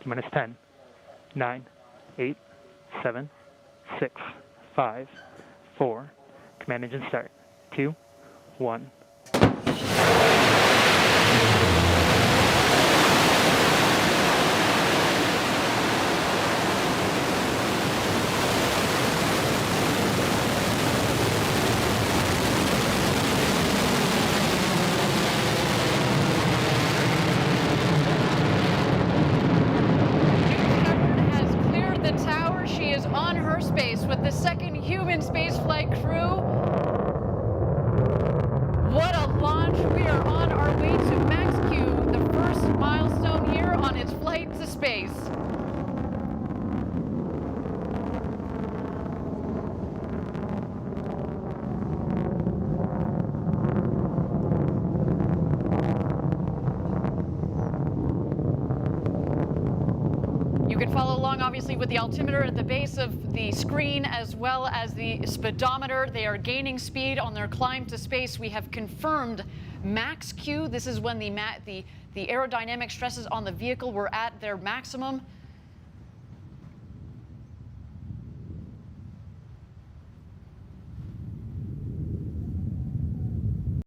T-minus 10, 9, 8, 7, 6, 5, 4. Command engine start. 2, 1. On her space with the second human spaceflight crew. What a launch. We are on our way to Max-Q, the first milestone here on its flight to space. You can follow along, obviously, with the altimeter at the base of the screen as well as the speedometer. They are gaining speed on their climb to space. We have confirmed Max-Q. This is when the aerodynamic stresses on the vehicle were at their maximum.